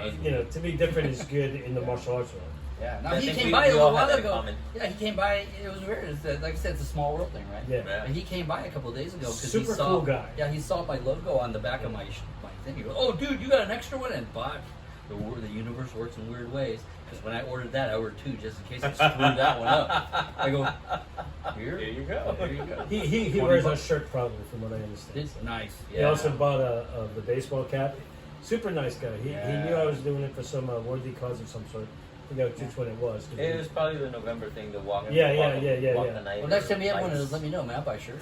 to be different is good in the martial arts world. Yeah, now I he think came we by a all little have while that in ago. common. Yeah, he came by. It was weird. Like I said, it's a small world thing, right? Yeah. And he came by a couple of days ago because Super he saw. cool guy. Yeah, he saw my logo on the back of my thing. He goes, "Oh, dude, you got an extra one?" And but the universe works in weird ways. Because when I ordered that, I ordered 2 just in case I screwed that one up. I go, here you go. There you go. He wears a shirt probably, from what I understand. It's nice. Yeah. He also bought the baseball cap. Super nice guy. He knew I was doing it for some worthy cause of some sort. I forgot which one it was. It was probably the November thing, the walk. Yeah. The night. Well, next time you have one, let me know, man. I'll buy a shirt.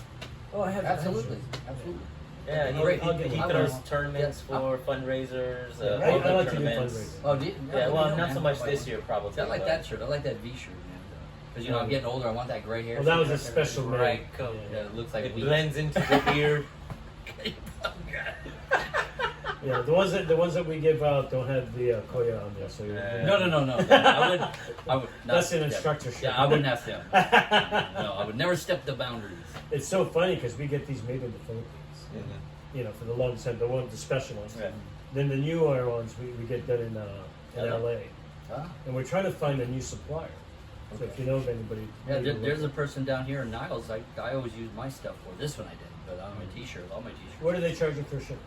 Oh, I have Absolutely. Yeah, he throws tournaments for fundraisers. I like to do tournaments. fundraising. Oh, do you? Yeah, well, not man. so much this year, probably. I like that shirt. I like that V shirt, man. Because I'm getting older. I want that gray hair. Well, that was a special made. Right coat. Yeah, it looks like It wheat. blends into the beard. Yeah, the ones that we give out don't have the Koya on there. So No. I would. Not, That's an instructor shirt. Yeah, I wouldn't ask them. No, I would never step the boundaries. It's so funny because we get these made in the Philippines. For the longest time, the special ones. Yeah. Then the newer ones we get done in LA, Huh? and we're trying to find a new supplier. So if you know of anybody, Yeah, maybe there's a look. person down here in Niles. I always use my stuff for. This one I didn't, but on my T-shirt, all my T-shirts. What are they charging for ship?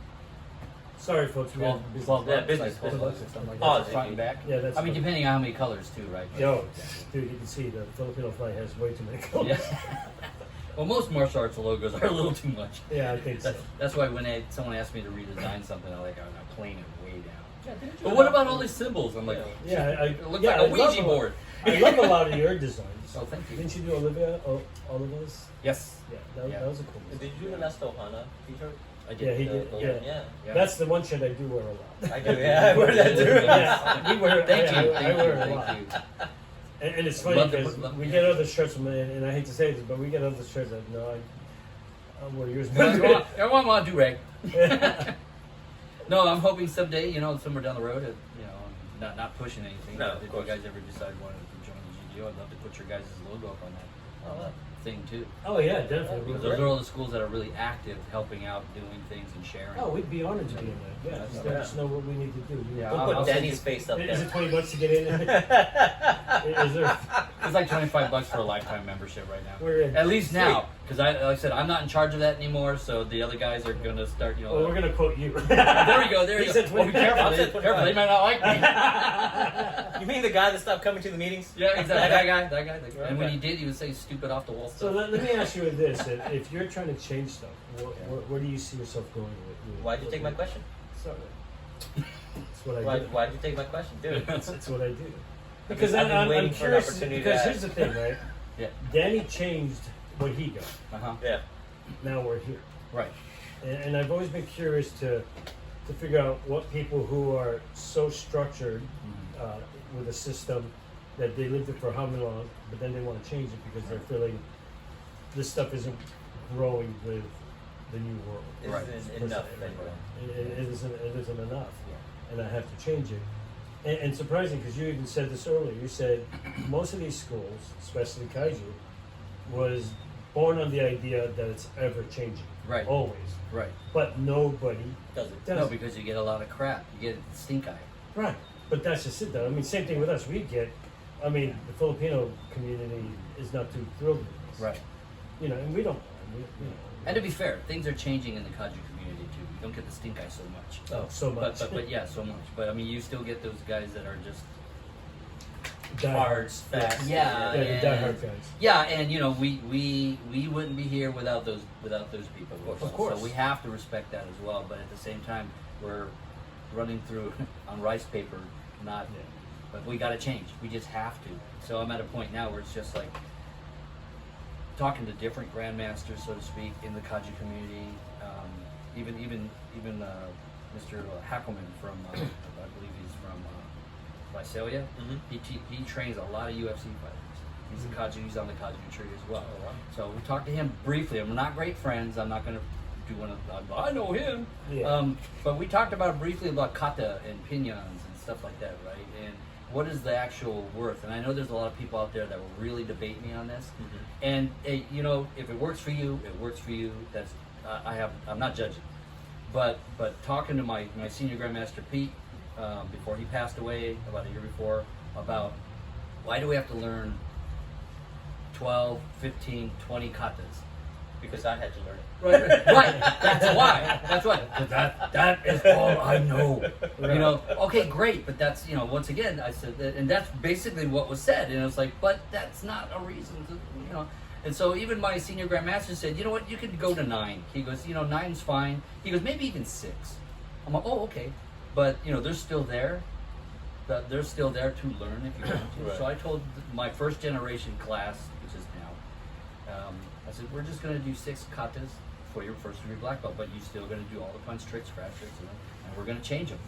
Sorry, folks. We have business. 12 Yeah, bucks, business, like $12 or business. something like Oh, that. Front and back. Yeah, that's. I mean, depending on how many colors too, right? Yo, dude, you can see the Filipino flag has way too many colors. Yeah. Well, most martial arts logos are a little too much. Yeah, I think so. That's why when someone asked me to redesign something, I'm playing it way down. But what about all these symbols? I'm like, Yeah, it looks like a Ouija board. I love a lot of your designs. Oh, thank you. Didn't you do Olivia? All of those? Yes, Yeah, that was a cool one. Did you do the last Ohana t-shirt? I did. Yeah, he did. Yeah. Yeah. That's the one shirt I do wear a lot. I do. Yeah, I wear that too. Yeah, we wear. Thank you, I wear a thank lot. you. And it's funny Love to because put- we get other shirts from, and I hate to say this, but we get other shirts that I'll wear yours. Everyone want to do rag. No, I'm hoping someday, somewhere down the road, not pushing anything. No, but of if course. you guys ever decide wanted to join the GGO, I'd love to put your guys' logo up on that thing too. Oh yeah, definitely. Because those are all the schools that are really active, helping out, doing things, and sharing. Oh, we'd be honored to be in that. Yeah, just let us know what we need to do. Yeah, We'll I'll put send Danny's face up Is there. it $20 to get in? Is there? It's like $25 for a lifetime membership right now. We're in. At least now, because like I said, I'm not in charge of that anymore. So the other guys are going to start. Well, we're gonna quote you. There we go. There He you said go. Well, be 25. careful. I said Careful. They might not like me. You mean the guy that stopped coming to the meetings? Yeah, exactly. That guy. And when he did, he would say stupid off the wall So stuff. let me ask you this: if you're trying to change stuff, where do you see yourself going with? Why'd you take my question? Sorry. That's what I do. Why'd you take my question, dude? That's what I do. I've Because been I'm waiting for an curious. opportunity to Because ask. here's the thing, right? Yeah. Danny changed what he got. Yeah. Now we're here, Right. and I've always been curious to figure out what people who are so structured with a system that they lived it for how long, but then they want to change it because they're feeling this stuff isn't growing with the new world. Right. Isn't enough. It isn't enough, and I have to change it. And surprising, because you even said this earlier. You said most of these schools, especially Kaiju, was born on the idea that it's ever changing, Right. always. Right. But nobody Does it? does. No, because you get a lot of crap. You get stink eye. Right. But that's just it, though. I mean, same thing with us. We get. I mean, the Filipino community is not too thrilled with this. Right. And we don't. And to be fair, things are changing in the Kaju community too. You don't get the stink eye so much. Oh, so much. But yeah, so much. But I mean, you still get those guys that are just Cards, fast. Yeah, Yeah, the and- diehard guys. yeah, and we wouldn't be here without those people. Of course. So we have to respect that as well. But at the same time, we're running through on rice paper, not. Yeah. But we got to change. We just have to. So I'm at a point now where it's just like talking to different grandmasters, so to speak, in the Kaji community. Even Mr. Hackelman from, I believe he's from Visalia. He trains a lot of UFC fighters. He's a Kaji. He's on the Kaji tree as well. Oh, wow. So we talked to him briefly. We're not great friends. I'm not going to do one of. I know him. Yeah. But we talked about briefly about kata and pinyans and stuff like that, right? And what is the actual worth? And I know there's a lot of people out there that will really debate me on this. And if it works for you, it works for you. That's I'm not judging, but talking to my senior grandmaster Pete, before he passed away, about a year before, about why do we have to learn 12, 15, 20 katas? Because I had to learn it. Right. That's why. That's why. But that is all I know. You know. Okay, great. But that's, you know, once again, I said that, and that's basically what was said. And it was like, but that's not a reason to, you know. And so even my senior grandmaster said, you know what, you could go to 9. He goes, you know, 9's fine. He goes, maybe even 6. I'm like, oh, okay. But you know, they're still there. They're still there to learn if you want to. Right. So I told my first generation class, which is now. I said, we're just going to do 6 katas for your first degree black belt, but you're still going to do all the punch tricks, scratch tricks, and we're going to change them.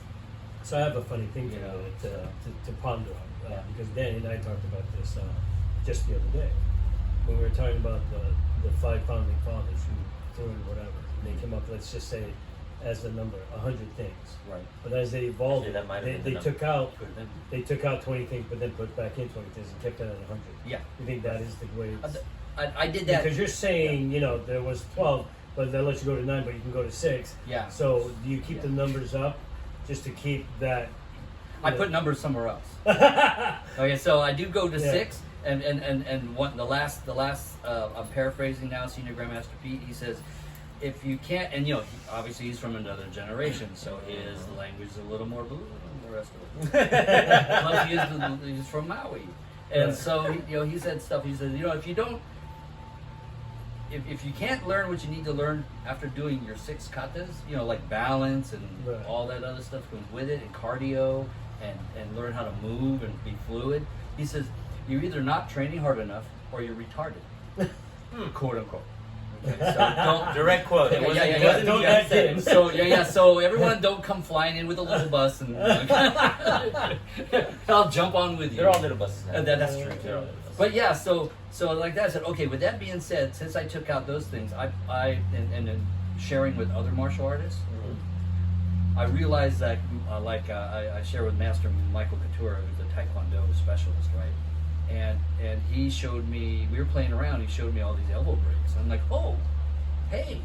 So I have a funny thing You know, to ponder on, Yeah. because Danny and I talked about this just the other day when we were talking about the 5 founding fathers who threw in whatever. And they came up, let's just say, as a number, 100 things. Right. But as they evolved, Actually, that might have been they the took out Could have been. they took out 20 things, but then put back in 20 things and kept it at 100. Yeah. You think that is the way? It's, I did that. because you're saying, you know, there was 12, but that lets you go to 9, but you can go to 6. Yeah. So do you keep Yeah. the numbers up just to keep that? I put numbers somewhere else. Okay, so I do go to Yeah. 6, and one the last I'm paraphrasing now, Senior Grandmaster Pete. He says, if you can't, and you know, obviously he's from another generation, so his language is a little more blue than the rest of it. Plus he's from Maui, and Right. so you know, he said stuff. He said, you know, if you don't. If you can't learn what you need to learn after doing your 6 katas, you know, like balance and Right. all that other stuff goes with it, and cardio, and learn how to move and be fluid. He says, you're either not training hard enough or you're retarded, quote unquote. Okay, so don't. Direct quote. It Yeah, wasn't, yeah, it yeah. wasn't Don't you add said him. it. So everyone don't come flying in with a little bus, and I'll jump on with you. They're all little buses now. That's true. They're all little buses. But yeah, so like that, I said, okay, with that being said, since I took out those things, and then sharing with other martial artists, I realized that, I share with Master Michael Couture, who's a Taekwondo specialist, right? And he showed me, we were playing around, he showed me all these elbow breaks. I'm like, oh, hey,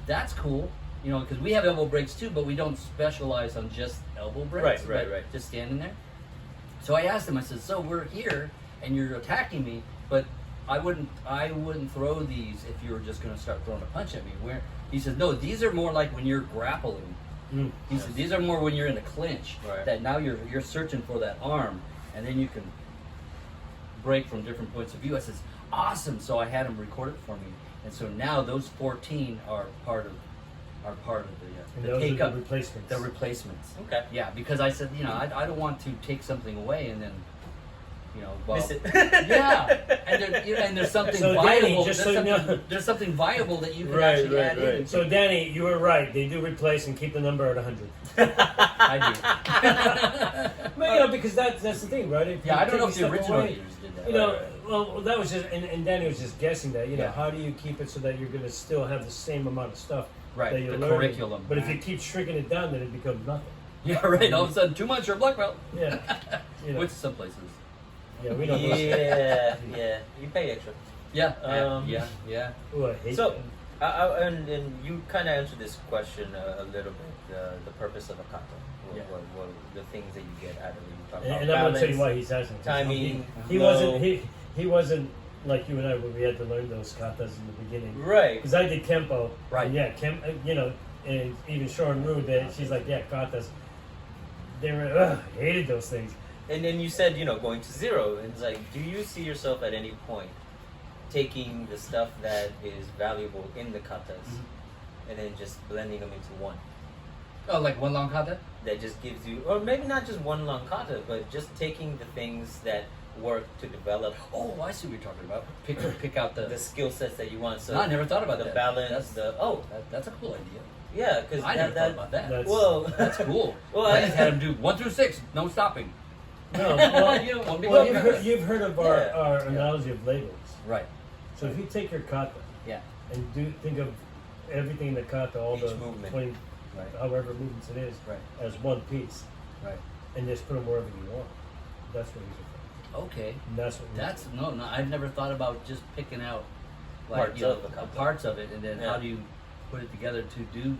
that's cool. You know, because we have elbow breaks too, but we don't specialize on just elbow breaks. Right. Just standing there. So I asked him, I said, so we're here and you're attacking me, but I wouldn't throw these if you were just going to start throwing a punch at me. Where he said, no, these are more like when you're grappling. He said, these are more when you're in a clinch. Right. That now you're searching for that arm, and then you can break from different points of view. I says, awesome. So I had him record it for me, and so now those 14 are part of And the those take are up the replacements. the replacements. Okay. Yeah, because I said, you know, I don't want to take something away and then, you know, well, Miss it. yeah, and there's something So, Danny, viable. just There's so you something, know- there's something viable that you can Right, actually right, add right. in. So Danny, you were right. They do replace and keep the number at 100. I But, you know, because that's the thing, right? If do. Yeah, you I don't know take if the stuff original away, leaders did that. You know, Right. well, that was just, and Danny was just guessing that. You know, Yeah. how do you keep it so that you're going to still have the same amount of stuff Right, that you're the learning? curriculum. But if you keep shrinking it down, then it becomes nothing. Yeah, right. All of a sudden, 2 months you're a black belt. Yeah. You know, Which some places. yeah, we don't know. Yeah. You pay extra. Yeah, Um, yeah. Ooh, I hate So, that. and you kind of answered this question a little bit. The purpose of a kata. Yeah. What the things that you get out of it? You talk And about I'm going to tell you balance, why he's asking. 'Cause timing. He flow. wasn't. He wasn't like you and I, where we had to learn those katas in the beginning. Right. Because I did Kempo. Right. And yeah, you know, and even Sharon Rude, she's like, yeah, katas. They were, hated those things. And then you said, going to 0. And it's like, do you see yourself at any point taking the stuff that is valuable in the katas and then just blending them into one? Oh, like one long kata? That just gives you, or maybe not just one long kata, but just taking the things that work to develop Oh, I see what you're talking about. Pick out the skill sets that you want. So No, I never thought about the that. balance, That's a cool idea. yeah, because I never thought about that. That's- Well, That's cool. Well, I just had him do 1 through 6, no stopping. No, well, You know, one big well, one. you've heard of our analogy of labels. Right. So if you take your kata Yeah. and think of everything in the kata, all Each the movement. 20, Right. however movements it is, Right. as one piece, Right. and just put them wherever you want. That's what he's referring Okay. to. And that's what. That's no. I've never thought about just picking out Parts you know, of the kata. parts of it, and then Yeah. how do you put it together to do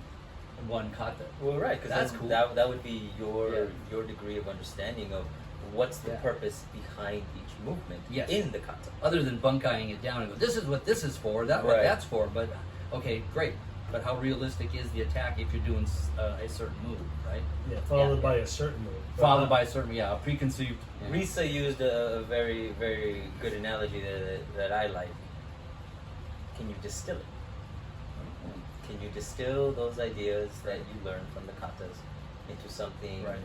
one kata. Well, right, because That's cool. That would be your Yeah. your degree of understanding of what's the Yeah. purpose behind each movement Yes. in the kata. Other than bunkaiing it down and go, this is what this is for, that what Right. that's for. But okay, great. But how realistic is the attack if you're doing a certain move, right? Yeah, followed Yeah. by a certain move. Followed by a certain, a preconceived. Yeah. Risa used a very, very good analogy that I like. Can you distill it? Can you distill those ideas that you learn from the katas into something Right.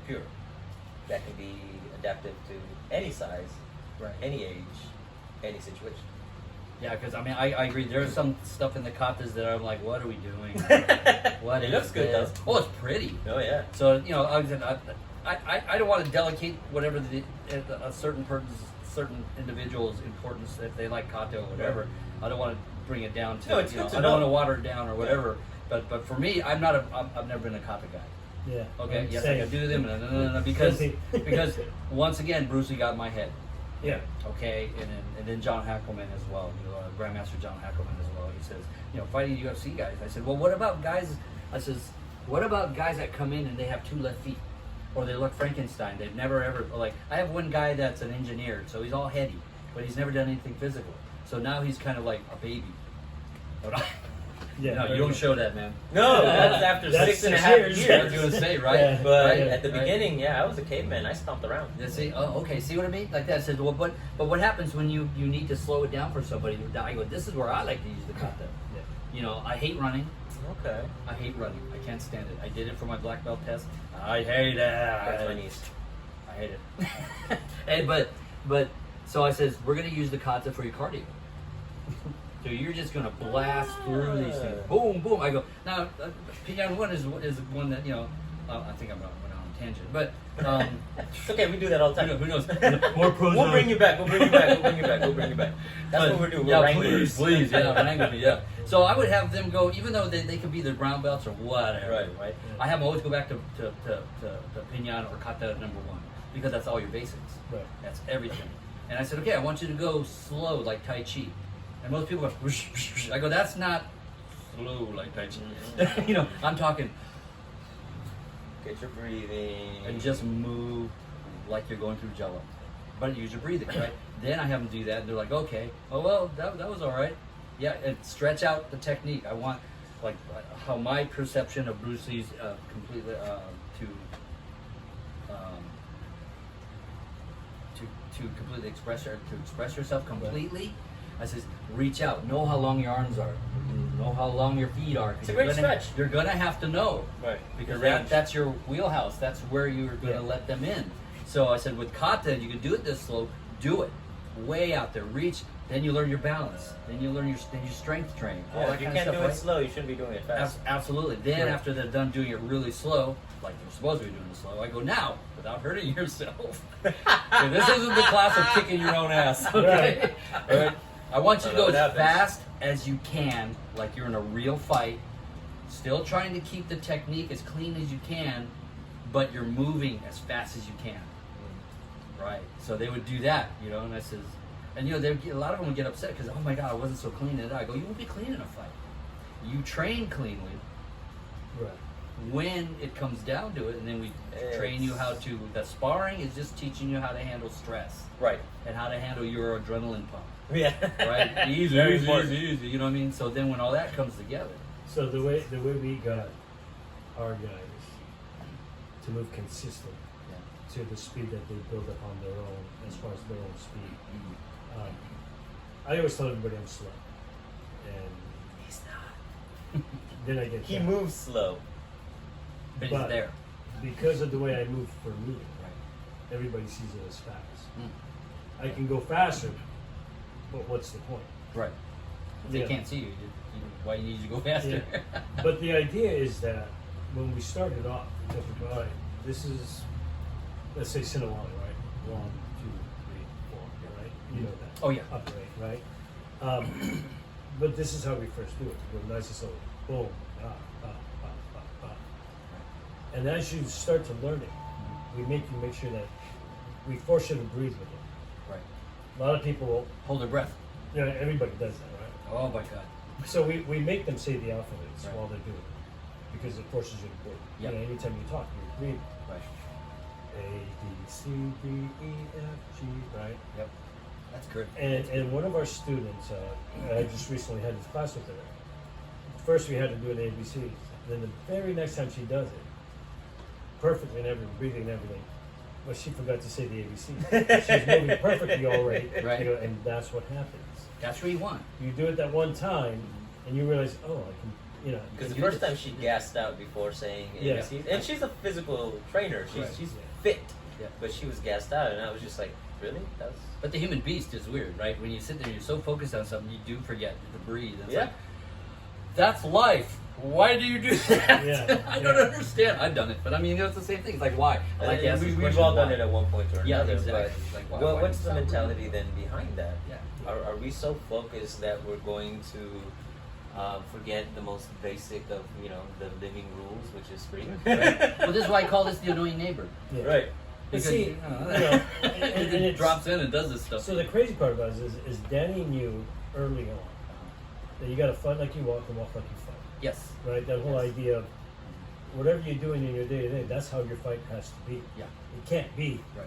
pure that can be adaptive to any size, Right. any age, any situation? Yeah, because I mean, I agree. There's some stuff in the katas that I'm like, what are we doing? What It is looks good, this? though. Oh, it's pretty. Oh yeah. So I don't want to delegate whatever a certain certain individual's importance if they like kata or whatever. Right. I don't want to bring it down to. No, it's good to I don't want know. to water it down or whatever. But for me, I've never been a kata guy. Yeah. Okay, I'm yes, saying- I can do them, no, because Guilty. because once again, Bruce Lee got in my head. Yeah. Okay, and then John Hackelman as well, Grandmaster John Hackelman as well. He says, fighting UFC guys. I said, well, what about guys? I says, what about guys that come in and they have 2 left feet, or they look Frankenstein? They've never ever I have one guy that's an engineer, so he's all heady, but he's never done anything physical. So now he's kind of like a baby. Yeah. No, you don't show that, man. No, that's after That's 6.5 years. years. I was gonna say, right? Yeah. But Yeah. at the Right. beginning, yeah, I was a caveman. I stomped around. Yeah, see, okay, see what I mean? Like that. I said, well, but what happens when you need to slow it down for somebody? I go, this is where I like to use the kata. Yeah. I hate running. Okay. I hate running. I can't stand it. I did it for my black belt test. I hate it. That's my niece. I hate it. Hey, but so I says we're gonna use the kata for your cardio. So you're just gonna blast through these things, boom, boom. I go now. Piano one is one that I think I'm went on a tangent, but It's okay, we do that all the time. who knows? More pros. We'll bring you back. We'll bring you back. We'll bring you back. We'll bring you back. That's what we're doing. We're Yeah, wranglers. please, yeah, wrangle me, yeah. So I would have them go, even though they could be the brown belts or whatever, right? Yeah. I have them always go back to pinyan or kata number 1 because that's all your basics. Right. That's everything. And I said, okay, I want you to go slow like Tai Chi. And most people go, whoosh, whoosh, whoosh. I go, that's not slow like Tai Chi. Mm-hmm. I'm talking, Get your breathing. and just move like you're going through Jello. But use your breathing, right? Then I have them do that, and they're like, okay, oh well, that was all right. Yeah, and stretch out the technique. I want, like, how my perception of Bruce Lee's completely to completely express yourself completely. I says, reach out. Know how long your arms are. Know how long your feet are. 'Cause It's a you're great gonna- stretch. You're gonna have to know. Right. Because Your range. that's your wheelhouse. That's where you're going to Yeah. let them in. So I said, with kata, you can do it this slow. Do it way out there. Reach. Then you learn your balance. Then you learn your strength training. All Yeah, that if you kind of can't stuff. do it Right? slow, you shouldn't be doing it fast. Absolutely. Then Right. after they're done doing it really slow, like they're supposed to be doing it slow, I go now without hurting yourself. So this isn't the class of kicking your own ass. Okay. All right. I want you to I know go as what happens. fast as you can, like you're in a real fight. Still trying to keep the technique as clean as you can, but you're moving as fast as you can. Right. So they would do that, and I says, and a lot of them would get upset because, oh my God, I wasn't so clean in it. I go, you won't be clean in a fight. You train cleanly Right. when it comes down to it, and then we train you how to. The sparring is just teaching you how to handle stress Right. and how to handle your adrenaline pump. Yeah. Right. Easy, Very easy, important. easy. You know what I mean? So then when all that comes together, So the way we got our guys to move consistent to the speed that they build up on their own, as far as their own speed. I always tell everybody I'm slow, and He's not. then I get He down. moves slow. but he's But- there. Because of the way I move for me, Right. everybody sees it as fast. Mm. I can go faster, but what's the point? Right. If they Yeah. can't see you, why you need you to go faster? But the idea is that when we started off, we told people, all right, this is, let's say Sinawali, right? 1, 2, 3, 4, right? You know that. Oh, yeah. Operate, right? But this is how we first do it. We go nice and slow. Boom. Ah, ah, ah, ah, ah. And as you start to learn it, we make sure that we force you to breathe with it. Right. A lot of people, Hold their breath. everybody does that, right? Oh my God. So we make them say the alphabets Right. while they're doing it. because it forces you to breathe. Yep. You know, anytime you talk, you're breathing. Right. A, B, C, D, E, F, G, right? Yep. That's good. And one of our students, I just recently had this class with her. First we had to do an ABC. Then the very next time she does it, perfectly and everything, breathing and everything, but she forgot to say the ABC. She's moving perfectly already, Right. you know, and that's what happens. That's what you want. You do it that one time, and you realize, oh, I can, you know. Because the You first did- time she gassed out before saying Yeah. ABCs, and she's a physical trainer. She's Right. she's Yeah. fit, Yeah. but she was gassed out, and I was just like, really? That's But the human beast is weird, right? When you sit there, you're so focused on something, you do forget to breathe. It's Yeah. like, that's life. Why do you do that? Yeah, I don't yeah. understand. I've done it, but I mean, it's the same thing. It's like, why? I like to ask this we've question, all done why? it at one point or Yeah, another. exactly. It's like, why- But why what's do the you stop mentality then behind that? Yeah. Are we so focused that we're going to forget the most basic of the living rules, which is breathing? Well, this is why I call this the annoying neighbor. Yeah. Right. But Because see, you know, you know, it it's- drops in and does this stuff. So the crazy part about it is Danny knew early on that you got to fight like you walk and walk like you fight, Yes. right? That whole Yes. idea of whatever you're doing in your day to day, that's how your fight has to be. Yeah. It can't be Right.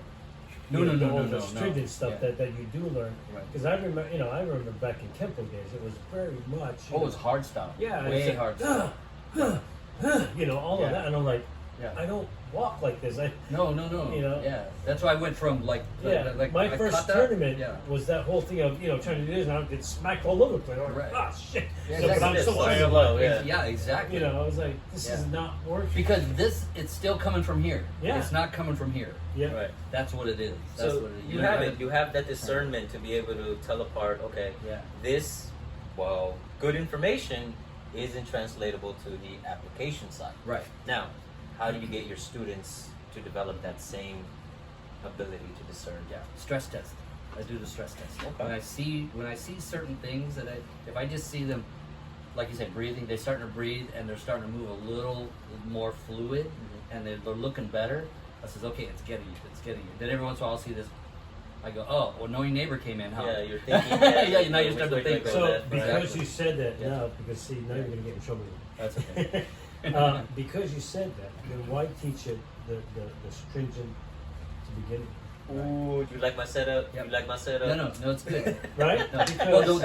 you No, know, no, the no, whole no, no, stringent no. stuff Yeah. that you do learn. Right. Because I remember back in Kempo days, it was very much. Oh, it was hard style. Yeah, Way it's like, hard style. you know, all Yeah. of that, and I'm like, Yeah. I don't walk like this. No. You know? Yeah. That's why I went from like. like my I first caught that. tournament Yeah. was that whole thing of trying to do this, and I would get smacked all over the place. I'm like, Right. ah, shit. Yeah, So, but I'm exactly. so Slow, slow. slow, yeah. Yeah, exactly. You know, I was like, this is Yeah. not working. Because it's still coming from here. Yeah. It's not coming from here. Yeah. Right. That's what it is. That's So what it is. you have it. You have that discernment to be able to tell apart. Okay, Yeah. this, good information isn't translatable to the application side. Right. Now, how do you get your students to develop that same ability to discern? Yeah. Stress test. I do the stress test. Okay. When I see certain things that if I just see them, like you said, breathing, they're starting to breathe and they're starting to move a little more fluid, and they're looking better. I says, okay, it's getting you. It's getting you. Then every once in a while I'll see this. I go, oh, well, knowing neighbor came in, huh? Yeah, you're thinking. Yeah, now you're starting to think. Which way So go that, because right? you said that Yeah. now, because see, now you're going to get in trouble. That's okay. Because you said that, then why teach it the stringent to begin with? Ooh, do you like my setup? Yep. You like my setup? No, it's good. Right? No. Because Well,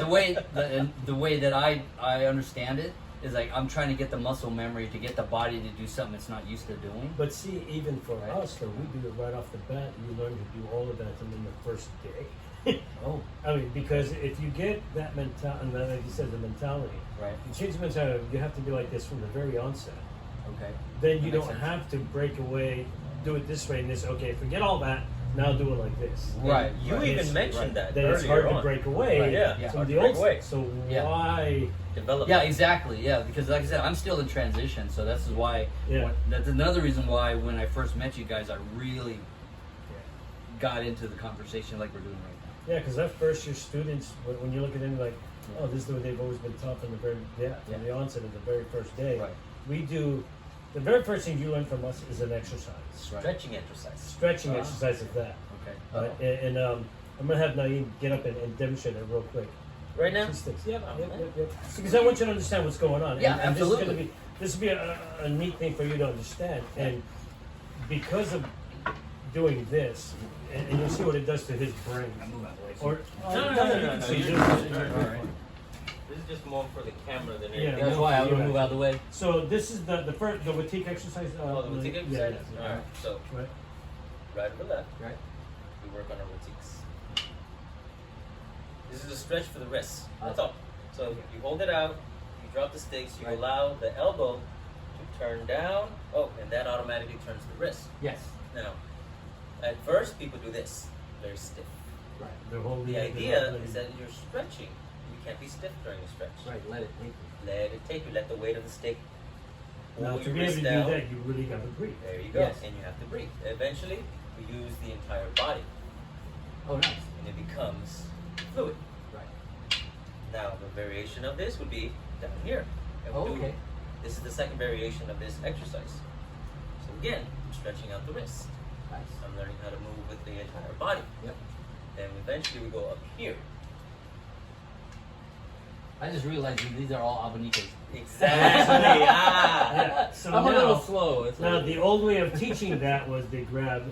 the way that I understand it is like I'm trying to get the muscle memory to get the body to do something it's not used to doing. But see, even for Right. us, though, we do it right off the bat. You learn to do all of that in the first day. Oh, I mean, because if you get that mentality, like you said, the mentality, right. you change the mentality, you have to be like this from the very onset. Okay. Then you That makes don't sense. have to break away, do it this way and this. Okay, forget all that. Now do it like this. Right. You right. even mentioned that Then it's earlier hard to on. break away Right, yeah, from hard the to break old away. stuff. So Yeah. why? Develop. Yeah, exactly. Yeah, because like I said, I'm still in transition, so this is why. Yeah. That's another reason why when I first met you guys, I really got into the conversation like we're doing right now. Yeah, because that first year students, when you look at them like, oh, this is the way they've always been taught from the very from the onset of the very first day. Right. We do the very first thing you learn from us is an exercise, Right. Stretching exercise. stretching Ah. exercise of that. Okay. Right? And I'm gonna have Naeem get up and demonstrate it real quick. Right now? Two sticks. Yep, Oh, yep, man. yep, yep. Because I want you to understand what's going on. Yeah, and absolutely. This will be a neat thing for you to understand. And because of doing this, and you'll see what it does to his brain. Move out of the way. Or No, so you're you- good. All right. This is just more for the camera than Yeah. anything. That's why I'm gonna move out of the way. So this is the first the Watik exercise. Oh, the Watik exercise? Yeah, yeah. Alright, so Right. right or left, Right. we work on our Watiks. This is a stretch for the wrists. That's all. So you hold it out, you drop the sticks, you Right. allow the elbow to turn down. Oh, and that automatically turns the wrist. Yes. Now, at first people do this, very stiff. Right. The whole The idea is that you're stretching. You can't be stiff during a stretch. Right. Let it take you. Let it take you. Let the weight of the stick now pull to your be able wrist to do down. that, you really got to breathe. There you go. Yes. And you have to breathe. Eventually, we use the entire body, Oh, nice. and it becomes fluid. Right. Now, the variation of this would be down here. And Oh, we'll do- okay. This is the second variation of this exercise. So again, I'm stretching out the wrist. Nice. I'm learning how to move with the entire body. Yep. Then eventually we go up here. I just realized these are all abanitos. Exactly. Yeah. So I'm a little now, slow. It's now like, the old way of teaching that was they grab,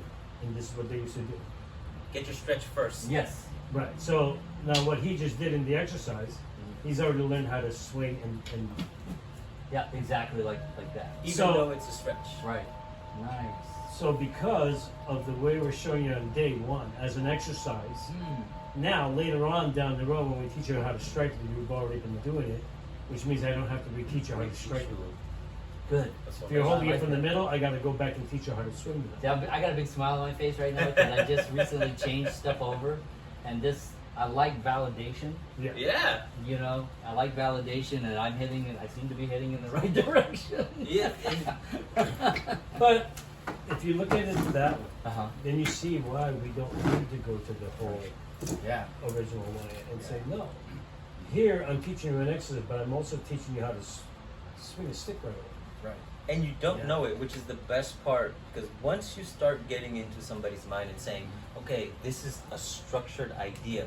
and this is what they used to do. Get your stretch first. yes. Right. So now what he just did in the exercise, he's already learned how to swing and Yeah, exactly like that. Even So- though it's a stretch. Right. Nice. so because of the way we're showing you on day one as an exercise, now later on down the road when we teach you how to strike it, you've already been doing it, which means I don't have to reteach you how to strike it. Good. If you're holding it from the middle, I got to go back and teach you how to swing it. Yeah, I got a big smile on my face right now because I just recently changed stuff over, and I like validation. Yeah. Yeah. You know, I like validation, and I seem to be heading in the right direction. Yeah. But if you look at it that way, Uh-huh. then you see why we don't need to go to the whole Yeah. original way and say no. Here I'm teaching you an exercise, but I'm also teaching you how to swing a stick right away. Right. And you don't Yeah. know it, which is the best part, because once you start getting into somebody's mind and saying, okay, this is a structured idea,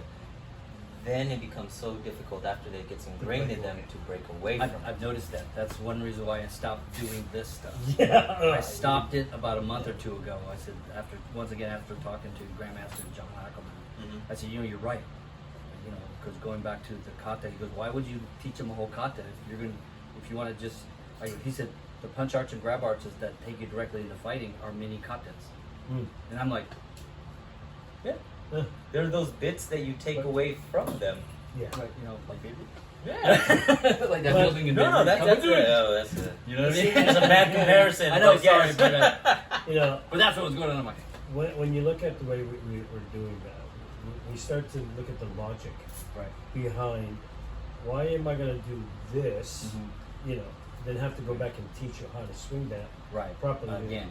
then it becomes so difficult after that it gets ingrained in them to break away from I've noticed that. That's one reason why I stopped doing this stuff. Yeah. I stopped it about a month or two ago. I said, after talking to Grandmaster John Ackerman, Mhm. I said, you're right. You know, because going back to the kata, he goes, why would you teach them a whole kata if you want to just? He said, the punch arts and grab arts that take you directly into fighting are mini katas, Mm. and I'm like, Yeah. There are those bits that you take away from them. Yeah. right, you know, like baby, Yeah. like that But- building in No, Baby. that's Come a, do it. oh, that's a, You know what I mean? it's a bad comparison. I know, but sorry, yes. but, You know, but that's what was going on in my head. when you look at the way we're doing that, we start to look at the logic Right. behind why am I going to do this, Mhm. you know, then have to go back and teach you how to swing that Right. properly again.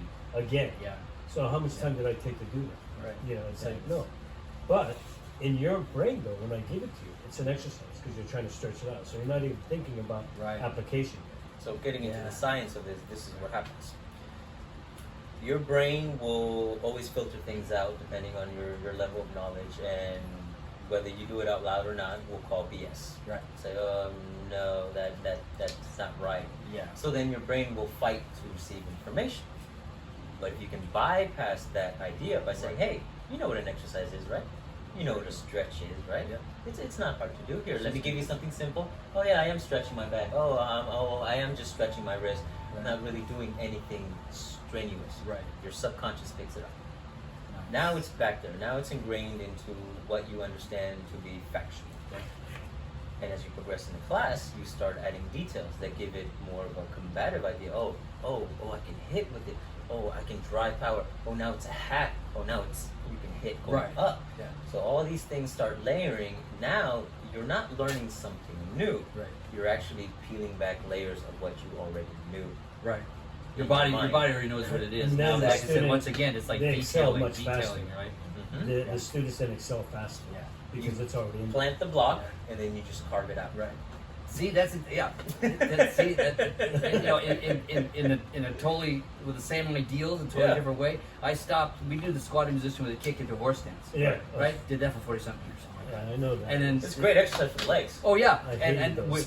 Yeah. So how much time did I take to do that? Right. You know, it's Yeah. like, no. But in your brain, though, when I give it to you, it's an exercise because you're trying to stretch it out. So you're not even thinking about Right. application. So getting into Yeah. the science of this is what happens. Your brain will always filter things out depending on your level of knowledge, and whether you do it out loud or not, we'll call BS. Right. Say, no, that's not right. Yeah. So then your brain will fight to receive information. But if you can bypass that idea by saying, hey, you know what an exercise is, right? You know what a stretch is, right? Yeah. It's not hard to do. Here, let me give you something simple. Oh yeah, I am stretching my back. I am just stretching my wrist. I'm not really doing anything strenuous. Right. Your subconscious picks it up. Nice. Now it's back there. Now it's ingrained into what you understand to be factual. And as you progress in the class, you start adding details that give it more of a combative idea. Oh, I can hit with it. Oh, I can drive power. Oh, now it's a hack. Oh, now you can hit going Right. up. Yeah. So all these things start layering. Now you're not learning something new. Right. You're actually peeling back layers of what you already knew. Right. Your In body, your your mind. body already knows what it is. And Now, then like I the said, student- once again, it's like they excel detailing, much faster. right? Mhm. The students then excel faster Yeah. because it's already in. Plant the block, and then you just carve it out. Right. See, that's yeah. You know, in a totally with the same ideals, a totally Yeah. different way. I stopped. We do the squatting position with a kick into horse stance. Yeah. Right. Did that for 40-something years. Yeah, I know that. And then It's a great exercise for the legs. oh yeah, I and hated those.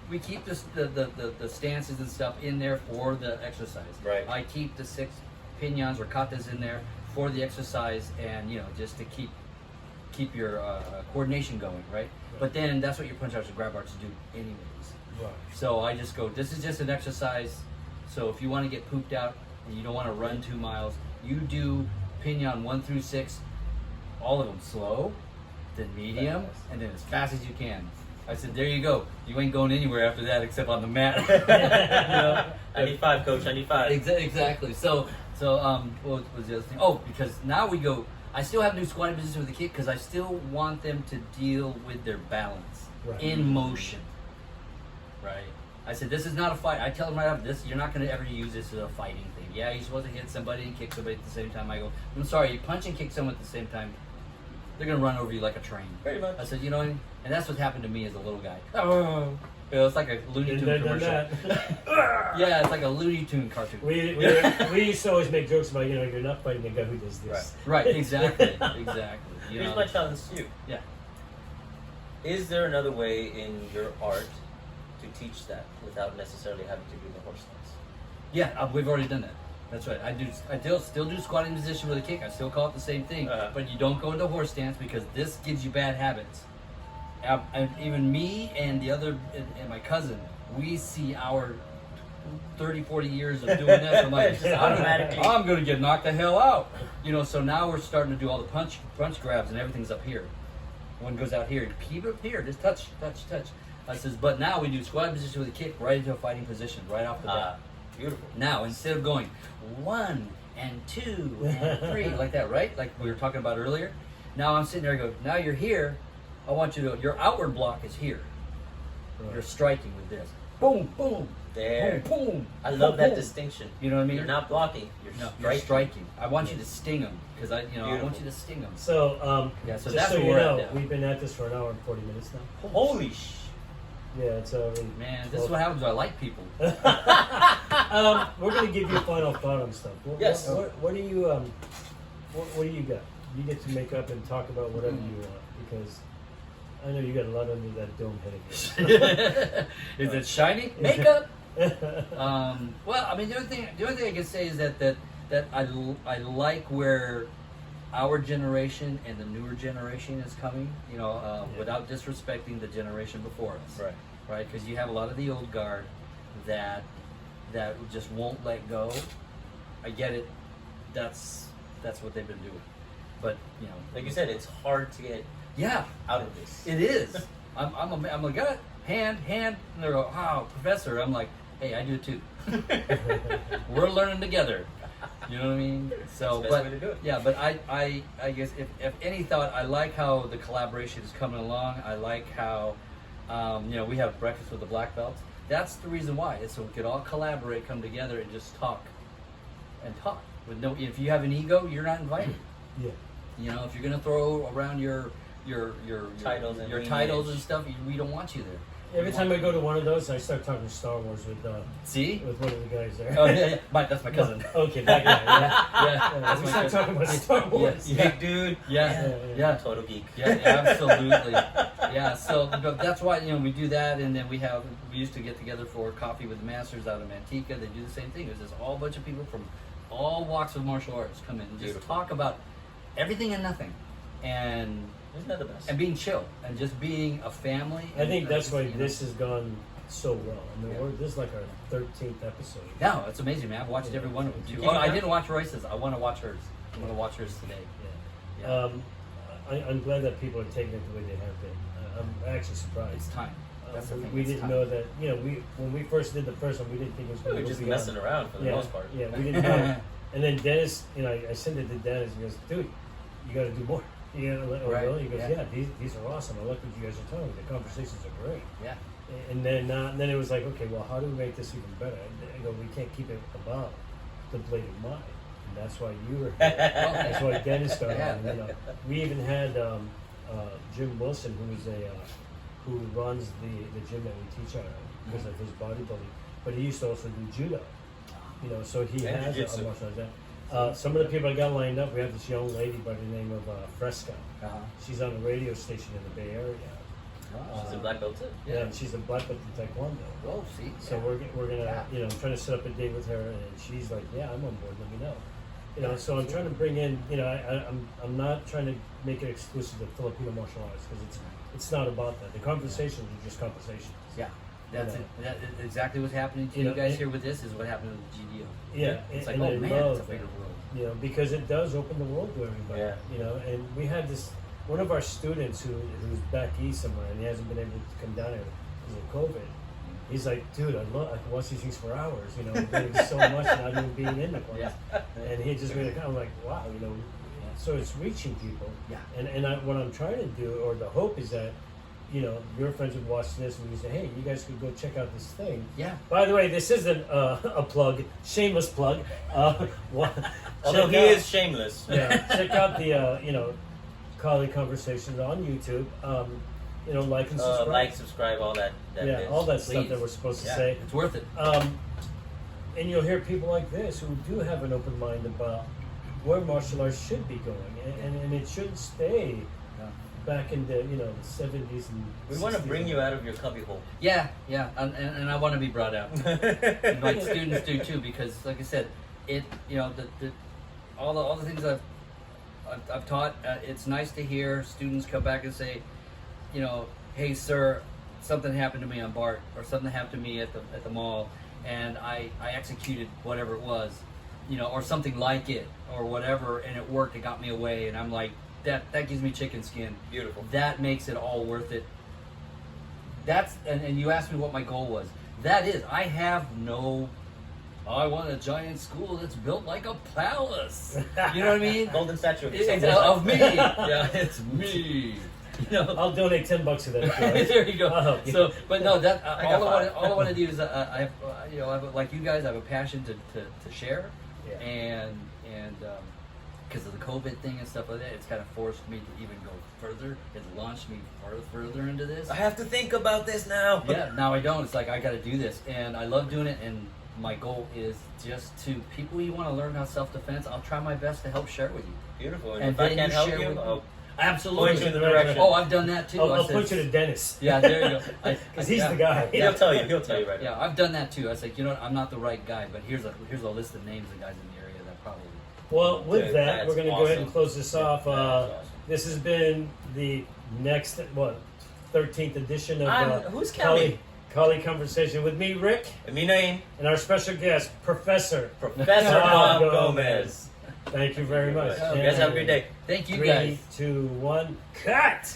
we keep this, the stances and stuff in there for the exercise. Right. I keep the 6 piñons or katas in there for the exercise, and you know, just to keep your coordination going, right? But then that's what your punch arts and grab arts do anyways. Right. So I just go, this is just an exercise. So if you want to get pooped out and you don't want to run 2 miles, you do piñon 1 through 6, all of them slow, then medium, and then as fast as you can. I said, there you go. You ain't going anywhere after that except on the mat. You know? I need 5, coach. I need 5. Exactly. So what was the other thing? Oh, because now we go. I still have new squatting position with the kick because I still want them to deal with their balance Right. in motion. Right. I said this is not a fight. I tell them right up, this you're not going to ever use this as a fighting thing. Yeah, you're supposed to hit somebody and kick somebody at the same time. I go, I'm sorry, you punch and kick someone at the same time, they're going to run over you like a train. Pretty much. I said, you know what I mean? And that's what happened to me as a little guy. Oh, you know, it's like a Looney Tune Done commercial. that. Yeah, it's like a Looney Tune cartoon. we used to always make jokes about, you're not fighting a guy who does this. Right, exactly, exactly. You Here's know? my challenge to you. Yeah. Is there another way in your art to teach that without necessarily having to do the horse stance? Yeah, we've already done that. That's right. I still do squatting position with a kick. I still call it the same thing. But you don't go into horse stance because this gives you bad habits. And even me and the other and my cousin, we see our 30, 40 years of doing this. I'm like, Automatically. I'm going to get knocked the hell out. You know, so now we're starting to do all the punch grabs and everything's up here. One goes out here, keep it up here, just touch. I says, but now we do squat position with a kick right into a fighting position, right off the bat. Beautiful. Now, instead of going 1 and 2 and 3, like that, right? Like we were talking about earlier. Now I'm sitting there and go, now you're here. I want you to, your outward block is here. Right. You're striking with this. Boom, boom. There. Boom, boom. I love boom, that boom. distinction. You know what I mean? You're not blocking. You're You're striking. I want you to sting them because I Beautiful. want you to sting them. So, Yeah, so just that's so where you we're know, at now. we've been at this for an hour and 40 minutes now. Holy sh! Yeah, it's already. Man, this is what happens when I like people. We're gonna give you a final thought on stuff. Yes. What do you what do you got? You get to make up and talk about whatever you want because I know you got a lot under that dome head of yours. Is it shiny? Makeup. Well, I mean, the only thing I can say is that I like where our generation and the newer generation is coming. You know, without disrespecting the generation before us. Right. Right, because you have a lot of the old guard that just won't let go. I get it. That's what they've been doing. But you know, Like you said, it's hard to get yeah, out of this. it is. I'm like, got it, hand, and they go, oh, professor. I'm like, hey, I do it too. We're learning together. You know what I mean? So, That's the best but way to do it. yeah, but I guess if any thought, I like how the collaboration is coming along. I like how you know, we have breakfast with the black belts. That's the reason why. It's so we could all collaborate, come together, and just talk. With no, if you have an ego, you're not invited. Yeah. You know, if you're gonna throw around your Titles and your lineage. titles and stuff, we don't want you there. Every time I go to one of those, I start talking Star Wars with See? one of the guys there. Oh yeah. That's my cousin. Okay, that guy. Yeah. Yeah, that's We my start cousin. talking about Star Wars. Yeah. Big dude. Yeah. Total geek. Yeah, absolutely. Yeah, so but that's why, you know, we do that, and then we used to get together for coffee with the masters out of Manteca. They do the same thing. There's just all bunch of people from all walks of martial arts come in and just Beautiful. talk about everything and nothing, and Isn't that the best? being chill and just being a family. I think and, that's why you know. this has gone so well. I mean, Yeah. this is like our 13th episode. No, it's amazing, man. I've watched every one of them too. You Oh, I have- didn't watch Royce's. I want to watch hers. I'm going to watch hers today. Yeah. I'm glad that people are taking it the way they have been. I'm actually surprised. It's time. That's the thing. We it's didn't time. know that. You know, when we first did the first one, we didn't think it was We going were to just go messing beyond. around for the most part. Yeah, we didn't know. And then Dennis, you know, I sent it to Dennis. He goes, "Dude, you got to do more." You know, oh, Right, really? He goes, yeah. "Yeah, these are awesome. I like what you guys are telling me. The conversations are great." Yeah. And then it was like, okay, well, how do we make this even better? I go, we can't keep it about the bladed mind. And that's why you were here. That's why Dennis started. Yeah. You know, we even had Jim Wilson, who runs the gym that we teach at because of his bodybuilding. But he used to also do judo. You know, so he And has a jiu-jitsu. martial arts. Some of the people I got lined up, we have this young lady by the name of Fresca. Uh-huh. She's on a radio station in the Bay Area. She's a black belt too. Yeah, and she's a black belt in Taekwondo. Whoa, see? So we're gonna, you know, I'm trying to set up a date with her, and she's like, yeah, I'm on board. Let me know. You know, so I'm trying to bring in, you know, I'm not trying to make it exclusive to Filipino martial arts because it's not about that. The conversations are just conversations. Yeah, that's You know. it. That is exactly what's happening to You you know, guys and- here with this is what happened with the GDO. Yeah, It's and like, I oh man, love it's a bigger that. world. You know, because it does open the world to everybody. Yeah. You know, and we had this one of our students who's back east somewhere and he hasn't been able to come down here because of COVID. He's like, dude, I can watch these things for hours. You know, I'm getting so much not even being in the class. And he just made it. I'm like, wow, you know. So it's reaching people. Yeah. And what I'm trying to do, or the hope is that, you know, your friends would watch this and you say, hey, you guys could go check out this thing. Yeah. By the way, this isn't a plug, shameless plug. Although he is shameless. Yeah, check out the you know, Colleague Conversations on YouTube. You know, like and subscribe. Like, subscribe, all that. Yeah, biz. all that stuff Please. that we're supposed to Yeah. say. It's worth it. And you'll hear people like this who do have an open mind about where martial arts should be going, and it shouldn't stay back in the 70s and We want to 60s. bring you out of your cubby hole. Yeah, and I want to be brought out. And my students do too, because like I said, all the things I've taught. It's nice to hear students come back and say, hey sir, something happened to me on BART, or something happened to me at the mall, and I executed whatever it was, or something like it, or whatever, and it worked. It got me away, and I'm like, that gives me chicken skin. Beautiful. That makes it all worth it. And you asked me what my goal was. That is, I want a giant school that's built like a palace. You know what I mean? Golden statue of It's yourself. of me. Yeah, it's me. I'll donate $10 to that. if you like. There you go. Oh, So, but no, that I got all I want to do is I have like you guys, I have a passion to share, Yeah. and because of the COVID thing and stuff like that, it's kind of forced me to even go further. It's launched me further into this. I have to think about this now. Yeah, now I don't. It's like I got to do this, and I love doing it. And my goal is just to people you want to learn how self-defense. I'll try my best to help share with you. Beautiful. And And if I then can't you help share you, with I'll Absolutely. point you in the direction. Oh, I've done that too. I'll I said- point you to Dennis. Yeah, there you go. Because he's yeah. the guy. He'll tell you. He'll tell you right Yeah, now. I've done that too. I was like, I'm not the right guy, but here's a list of names of guys in the area that probably. Well, with Dude, that, that's we're going to go ahead and awesome. close this off. That's awesome. This has been the next, 13th edition of Who's counting? Kali Conversation with me, Rick, Aminain, and our special guest, Professor. Professor Bob Bob Gomez. Gomez. Thank you very much. You guys have a great day. Thank you 3, guys. 2, 1, cut!